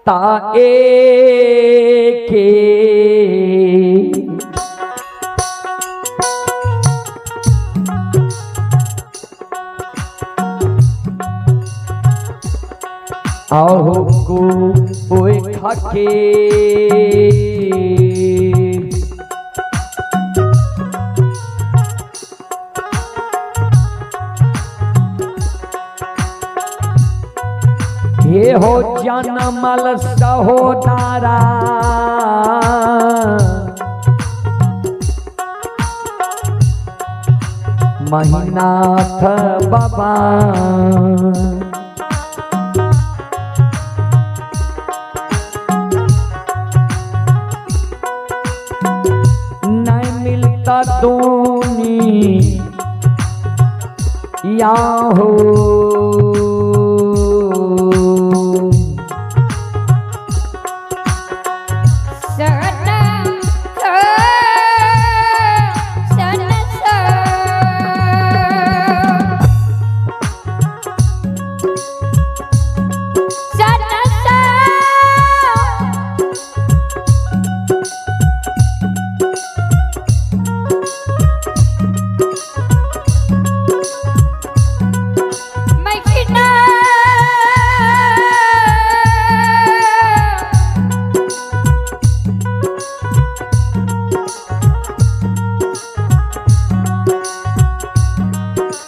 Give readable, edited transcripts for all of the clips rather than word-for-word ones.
ताए के आहो को ओए खाके ये हो जनमल सहोदारा महिनाथ बाबा नहीं मिलता दूनी या हो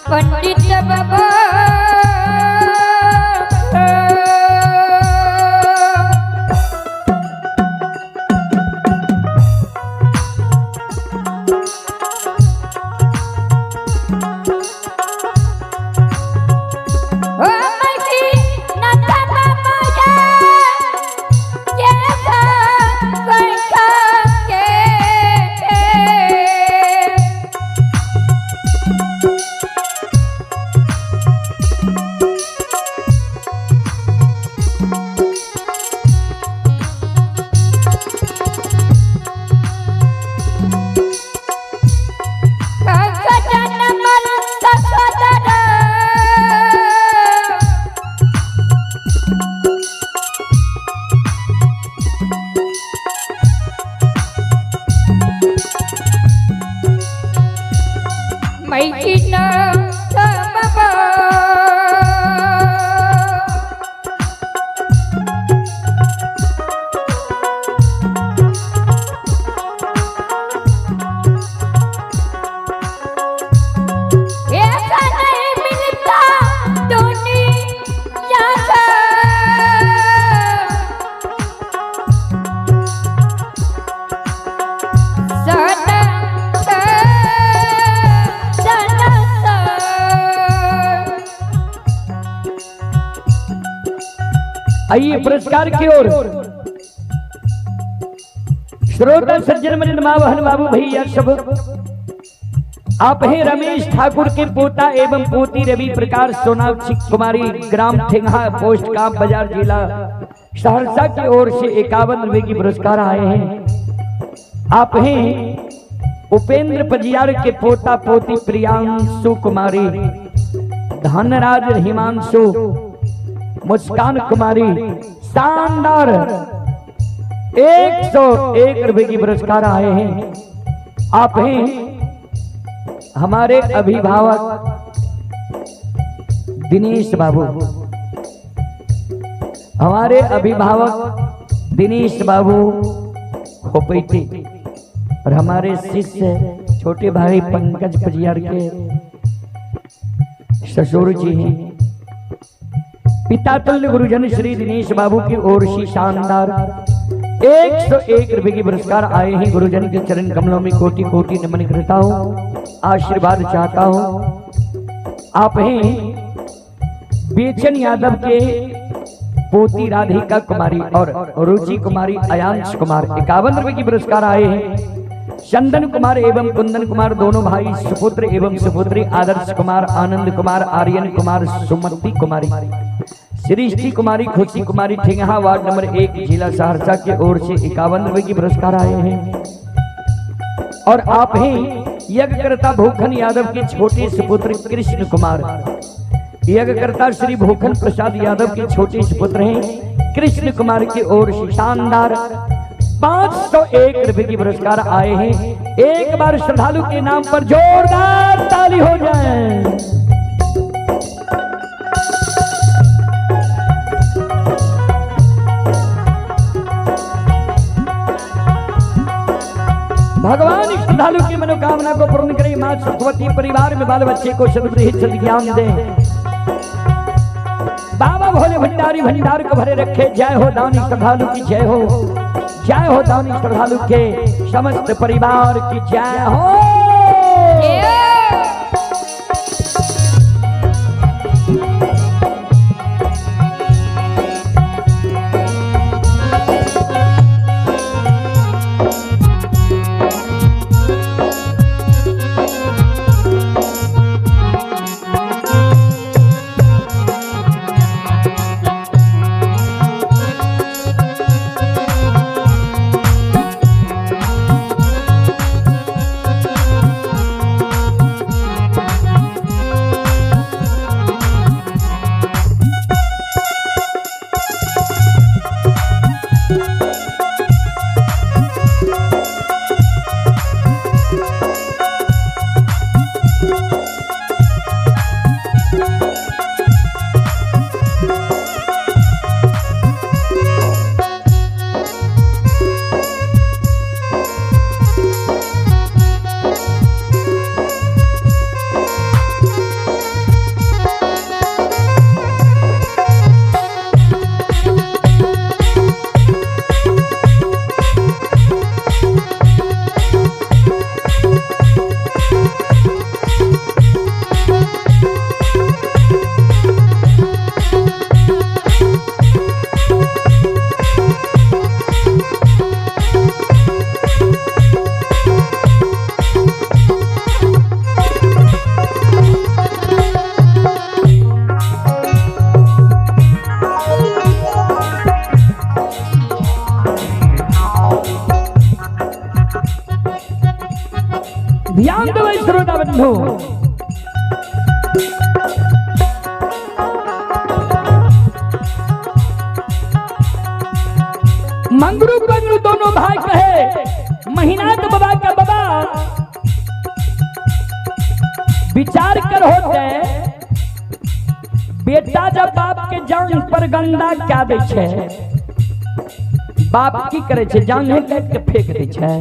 पंडित बाबा आइए पुरस्कार की ओर श्रोता सज्जन मन मावहन बाबू भैया सब आप हैं रमेश ठाकुर के पोता एवं पोती रवि प्रकाश सोनाक्षी कुमारी ग्राम ठेंगा पोस्ट काम बाजार जिला सहरसा की ओर से 51 रुपए की पुरस्कार आए हैं। आप हैं उपेंद्र पजियार के पोता पोती प्रियांशु कुमारी धनराज हिमांशु मुस्कान कुमारी शानदार 101 रुपए की पुरस्कार आए हैं। आप हैं हमारे अभिभावक दिनेश बाबू, हमारे अभिभावक दिनेश बाबू होपैती और हमारे शिष्य छोटे भाई पंकज पजियार के ससुर जी हैं। पिता तुल्य गुरुजन श्री दिनेश बाबू की ओर से शानदार 101 रुपए की पुरस्कार आए हैं। गुरुजन के चरण कमलों में कोटि कोटि नमन करता हूँ, आशीर्वाद चाहता हूँ। आप हैं बेचन यादव के पोती राधिका कुमारी और रुचि कुमारी अयांश कुमार 51 रुपए की पुरस्कार आए हैं। चंदन कुमार एवं कुंदन कुमार दोनों भाई सुपुत्र एवं सुपुत्री आदर्श कुमार आनंद कुमार आर्यन कुमार सुमति कुमारी सृष्टि कुमारी खुशी कुमारी ठेंगा वार्ड नंबर 1 जिला सहरसा की ओर से 51 रुपए की पुरस्कार आए हैं। और आप हैं यज्ञकर्ता भूखन यादव के छोटे सुपुत्र कृष्ण कुमार, यज्ञकर्ता श्री भूखन प्रसाद यादव के छोटे सुपुत्र हैं कृष्ण कुमार की ओर से शानदार 501 रुपए की पुरस्कार आए हैं। एक बार श्रद्धालु के नाम पर जोरदार ताली हो जाए। भगवान श्रद्धालु की मनोकामना को पूर्ण करे। मां सरस्वती परिवार में बाल बच्चे को सद्गुण सद्ज्ञान दे। बाबा भोले भंडारी भंडार को भरे रखे। जय हो दानी श्रद्धालु की जय हो, जय हो दानी श्रद्धालु के समस्त परिवार की जय हो। ध्यान दो श्रोता बंधु, मंगरू पंगरू दोनों भाई कहे महीनाथ बाबा का बाबा विचार कर होते बेटा जब बाप के जान पर गंदा क्या दे छे, बाप की करे छे जान है काट के फेंक दे छे।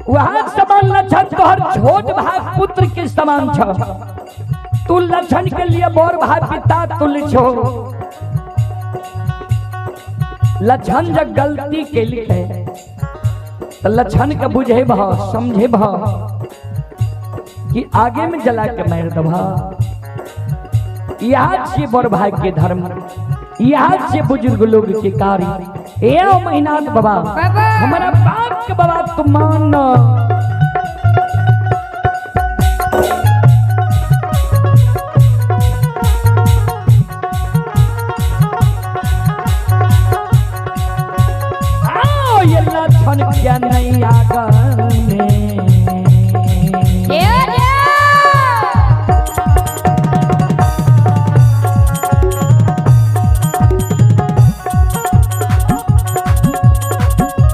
वहां समान लक्षण तोहर छोट भाई पुत्र के समान छ, तू लक्षण के लिए बोर भाई पिता तुल्य छो। लक्षण जब गलती के लिए तो लक्षण के बुझे भा समझे भा कि आगे में जला के मार दबा। याद से बड़ भाई के धर्म, याद से बुजुर्ग लोग के कार्य। ए महीनाथ बाबा हमारा बाप के बाबा तुम मानना। आओ ये लक्षण क्या नहीं आगने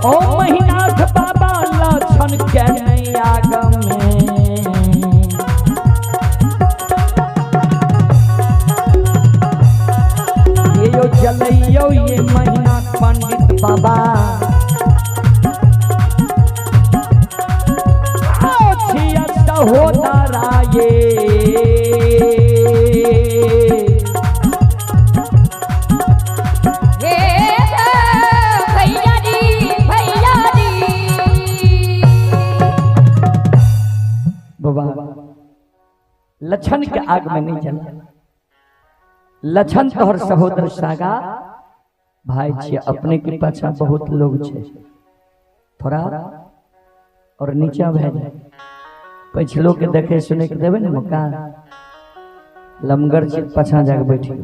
ओ महीनाथ बाबा लक्षण क्या नहीं आगमे। ये यो चलैयो ये महीनाथ पंडित बाबा हो नाराये। बाबा लक्षण के आग में नहीं जल। लक्षण तोहर सहोदर सागा भाई छे, अपने के पाछा बहुत लोग छे, थोड़ा और नीचा भेज पछलो के देखे सुने के देवे न मौका। लमगर चित पाछा जाके बैठी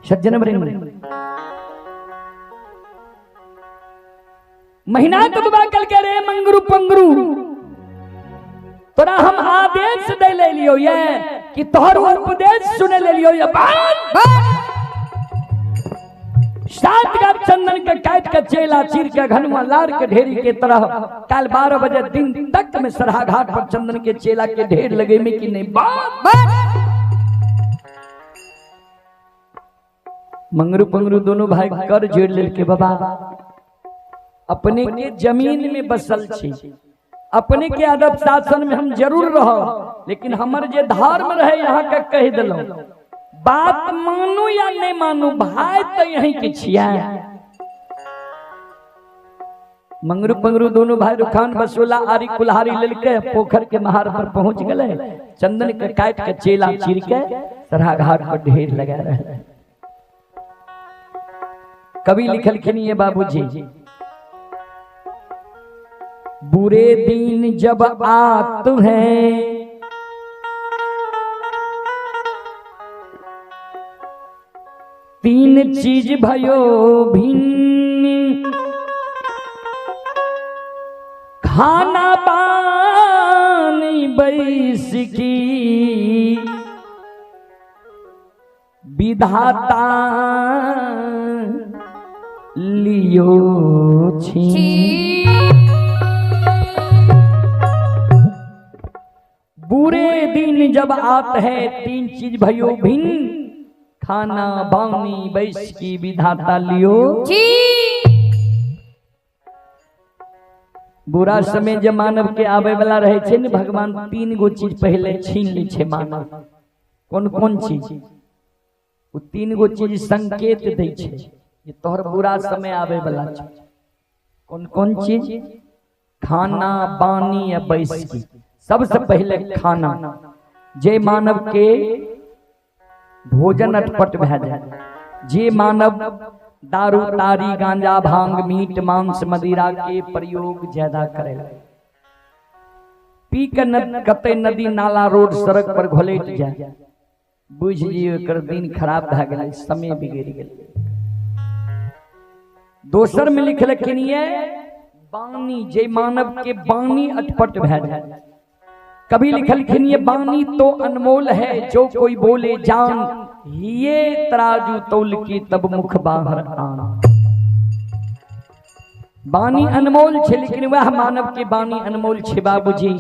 सज्जन वृंद। महीना तो बाबा कल के रे मंगरू पंगरू तोरा हम आदेश दे ले लियो ये कि तोहर उपदेश सुने ले लियो ये बात। सात का चंदन के काट के चेला चीर के घनुआ लार के ढेरी के तरह कल 12 बजे दिन तक में सरहा घाट पर चंदन के चेला के ढेर लगे में कि नहीं बात। मंगरू पंगरू दोनों भाई कर जोड़ ले के बाबा अपने के जमीन में बसल छी, अपने के अदब शासन में हम जरूर रहो, लेकिन हमर जे धर्म रहे यहाँ का कह दिलो बात मानू या नहीं मानू भाई तो यहीं के छिया। मंगरू पंगरू दोनों भाई रुखान बसोला आरी कुल्हारी लेके पोखर के महार पर पहुंच गए। चंदन के काट के चेला चीर के सरहा घाट पर ढेर लगा रहे। कवि लिखल खिनिए बाबूजी, बुरे दिन जब आत हैं तीन चीज भयो भिन्न, खाना पानी बैस की विधाता लियो छी। बुरे दिन जब आते हैं तीन चीज भयो भिन्न, खाना बानी बैस की विधाता लियो जी। बुरा समय जब मानव के आवे वाला रहे छे न भगवान तीन गो चीज पहले छीन ली छे मानव। कौन कौन चीज? वो तीन गो चीज संकेत दै छे ये तोहर बुरा समय आवे वाला छे। कौन कौन चीज? खाना बानी या बैस की। सबसे पहले खाना, जे मानव के भोजन अटपट भै जाए, जे मानव दारू तारी गांजा भांग मीट मांस मदिरा के प्रयोग ज्यादा करे, पी के कते नदी नाला रोड सड़क पर घोलैट जाए, बुझ लियो एकर दिन खराब भै गेलै, समय बिगड़ गेलै। दोसर में लिखलखिन ये बानी, जे मानव के बानी अटपट भै जाए। कभी लिखलखिन ये बानी तो अनमोल है, जो कोई बोले जान, ये तराजू तौल की तब मुख बाहर आना। बानी अनमोल छे, लेकिन वह मानव के बानी अनमोल छे बाबूजी,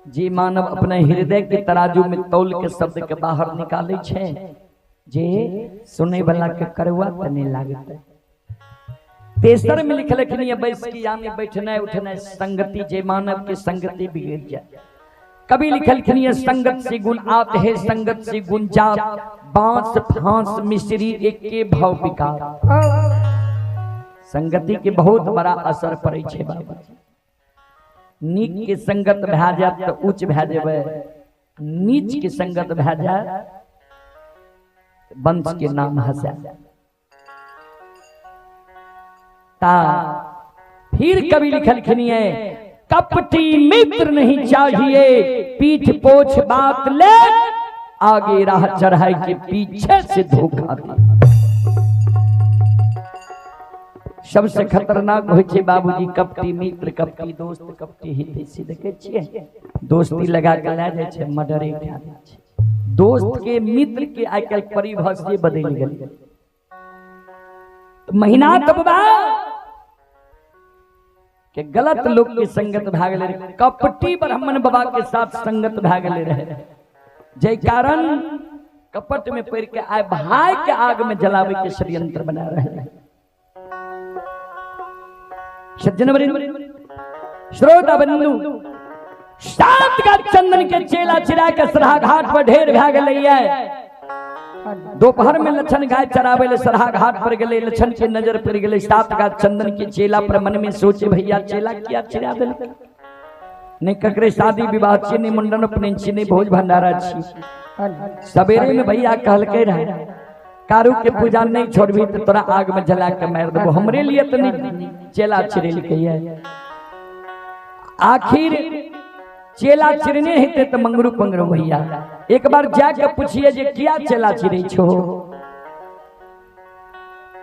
जे मानव अपने हृदय के तराजू में तौल के शब्द के बाहर निकाले छे, जे सुने वाला के करवा तने लागत। तेसर में लिखलखिन ये बैस की यानी बैठना उठना संगति, जे मानव के संगति बिगड़ जाए। कभी लिखलखिन ये संगत से गुण आत है, संगत से गुण जात, बांस फांस मिश्री एक के भाव विकार। संगति के बहुत बड़ा असर पड़े छे बाबा। नीक के संगत भै जात तो उच्च भै जेबै, नीच के संगत भै जाए वंश के नाम हंसा। फिर कभी लिखलखिन है कपटी मित्र नहीं चाहिए, पीठ पोछ बात ले, आगे राह चढ़ाई के पीछे से धोखा दे। सबसे खतरनाक होय छे बाबूजी कपटी मित्र, कपटी दोस्त, कपटी हितैषी। देखे छियै दोस्ती लगा के ला जाय छे मर्डरे खा दै छे। दोस्त के मित्र के आइ काल्हि परिभाषा बदल गेल। महीना तबा के गलत लोग के संगत भाग ले, कपटी ब्राह्मण बाबा के साथ संगत भाग ले रहे, जय कारण कपट में पड़ के आए भाई के आग में जलावे के षड्यंत्र बना रहे। सज्जन श्रोता बंधु, सात का चंदन के चेला चिरा के सरहा घाट पर ढेर भाग ले। दोपहर में लक्षण गाय चरावे ले सरहा घाट पर गए, लक्षण के नजर पड़ गए सात का चंदन के चेला पर। मन में सोचे भैया चेला किया चिरा दिल, नहीं ककरे शादी विवाह छी, नहीं मुंडन अपने छी, नहीं भोज भंडारा छी। सवेरे में भैया कहल के रहे कारू के पूजा नहीं छोड़बी तो तोरा आग में जला के मार देबो। हमरे लिए तो नहीं चेला चिरेल के। आखिर चेला चिरने हेते तो मंगरू पंगरू भैया एक बार जाके पूछिए जे किया चेला चिरे छो।